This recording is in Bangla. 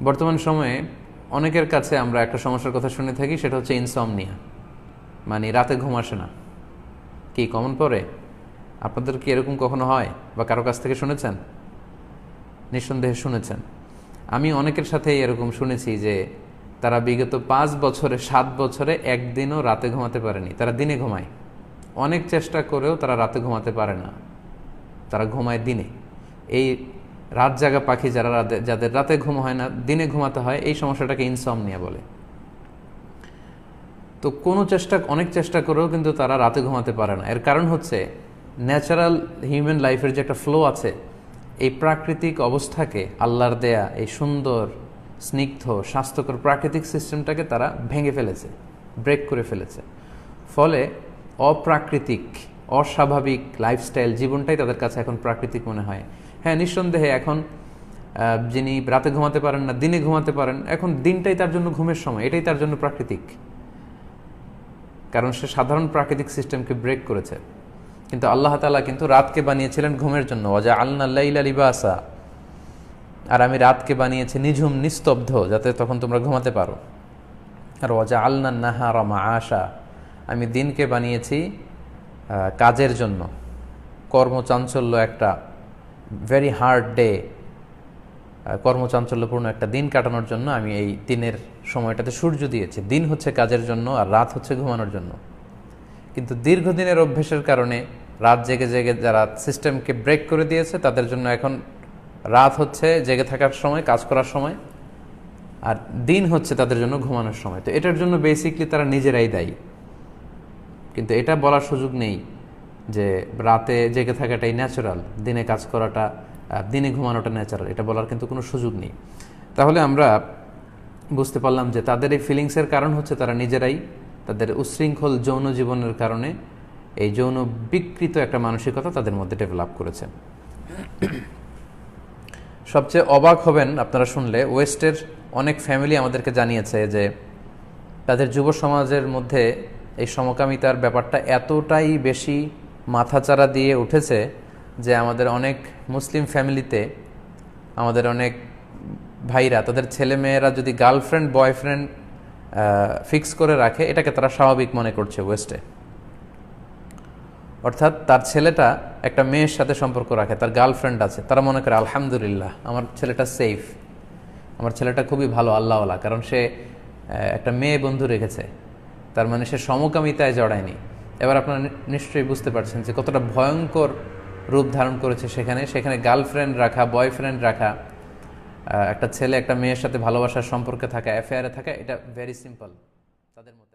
বর্তমান সময়ে অনেকের কাছে আমরা একটা সমস্যার কথা শুনে থাকি, সেটা হচ্ছে ইনসমনিয়া, মানে রাতে ঘুম আসে না। কি কমন পড়ে? আপনাদের কি এরকম কখনো হয় বা কারো কাছ থেকে শুনেছেন? নিঃসন্দেহে শুনেছেন। আমি অনেকের সাথেই এরকম শুনেছি যে তারা বিগত 5 বছরে 7 বছরে একদিনও রাতে ঘুমাতে পারেনি। তারা দিনে ঘুমায়, অনেক চেষ্টা করেও তারা রাতে ঘুমাতে পারে না, তারা ঘুমায় দিনে। এই রাত জাগা পাখি যারা যাদের রাতে ঘুম হয় না, দিনে ঘুমাতে হয়, এই সমস্যাটাকে ইনসমনিয়া বলে। তো অনেক চেষ্টা করেও কিন্তু তারা রাতে ঘুমাতে পারে না। এর কারণ হচ্ছে ন্যাচারাল হিউম্যান লাইফের যে একটা ফ্লো আছে, এই প্রাকৃতিক অবস্থাকে, আল্লাহর দেয়া এই সুন্দর স্নিগ্ধ স্বাস্থ্যকর প্রাকৃতিক সিস্টেমটাকে তারা ভেঙে ফেলেছে, ব্রেক করে ফেলেছে। ফলে অপ্রাকৃতিক অস্বাভাবিক লাইফস্টাইল জীবনটাই তাদের কাছে এখন প্রাকৃতিক মনে হয়। হ্যাঁ, নিঃসন্দেহে এখন যিনি রাতে ঘুমাতে পারেন না, দিনে ঘুমাতে পারেন, এখন দিনটাই তার জন্য ঘুমের সময়, এটাই তার জন্য প্রাকৃতিক, কারণ সে সাধারণ প্রাকৃতিক সিস্টেমকে ব্রেক করেছে। কিন্তু আল্লাহ তাআলা কিন্তু রাতকে বানিয়েছিলেন ঘুমের জন্য, ওয়াজআলনা লাইলা লিবাসা, আর আমি রাতকে বানিয়েছি নিঝুম নিস্তব্ধ, যাতে তখন তোমরা ঘুমাতে পারো। আর ওয়াজআলনা নাহারা মাআশা, আমি দিনকে বানিয়েছি কাজের জন্য, কর্মচাঞ্চল্য, একটা ভেরি হার্ড ডে, কর্মচাঞ্চল্যপূর্ণ একটা দিন কাটানোর জন্য আমি এই দিনের সময়টাতে সূর্য দিয়েছি। দিন হচ্ছে কাজের জন্য আর রাত হচ্ছে ঘুমানোর জন্য। কিন্তু দীর্ঘদিনের অভ্যেসের কারণে রাত জেগে জেগে যারা সিস্টেমকে ব্রেক করে দিয়েছে, তাদের জন্য এখন রাত হচ্ছে জেগে থাকার সময়, কাজ করার সময়, আর দিন হচ্ছে তাদের জন্য ঘুমানোর সময়। তো এটার জন্য বেসিকলি তারা নিজেরাই দায়ী। কিন্তু এটা বলার সুযোগ নেই যে রাতে জেগে থাকাটাই ন্যাচারাল, দিনে কাজ করাটা, দিনে ঘুমানোটা ন্যাচারাল, এটা বলার কিন্তু কোনো সুযোগ নেই। তাহলে আমরা বুঝতে পারলাম যে তাদের এই ফিলিংসের কারণ হচ্ছে তারা নিজেরাই তাদের উচ্ছৃঙ্খল যৌন জীবনের কারণে এই যৌন বিকৃত একটা মানসিকতা তাদের মধ্যে ডেভেলপ করেছে। সবচেয়ে অবাক হবেন আপনারা শুনলে, ওয়েস্টের অনেক ফ্যামিলি আমাদেরকে জানিয়েছে যে তাদের যুব সমাজের মধ্যে এই সমকামিতার ব্যাপারটা এতটাই বেশি মাথাচাড়া দিয়ে উঠেছে যে আমাদের অনেক মুসলিম ফ্যামিলিতে, আমাদের অনেক ভাইরা তাদের ছেলে মেয়েরা যদি গার্লফ্রেন্ড বয়ফ্রেন্ড ফিক্স করে রাখে, এটাকে তারা স্বাভাবিক মনে করছে ওয়েস্টে। অর্থাৎ তার ছেলেটা একটা মেয়ের সাথে সম্পর্ক রাখে, তার গার্লফ্রেন্ড আছে, তারা মনে করে আলহামদুলিল্লাহ আমার ছেলেটা সেফ, আমার ছেলেটা খুবই ভালো, আল্লাহওয়ালা, কারণ সে একটা মেয়ে বন্ধু রেখেছে, তার মানে সে সমকামিতায় জড়ায়নি। এবার আপনারা নিশ্চয়ই বুঝতে পারছেন যে কতটা ভয়ঙ্কর রূপ ধারণ করেছে সেখানে গার্লফ্রেন্ড রাখা, বয়ফ্রেন্ড রাখা, একটা ছেলে একটা মেয়ের সাথে ভালোবাসার সম্পর্কে থাকা, অ্যাফেয়ারে থাকা, এটা ভেরি সিম্পল তাদের মধ্যে।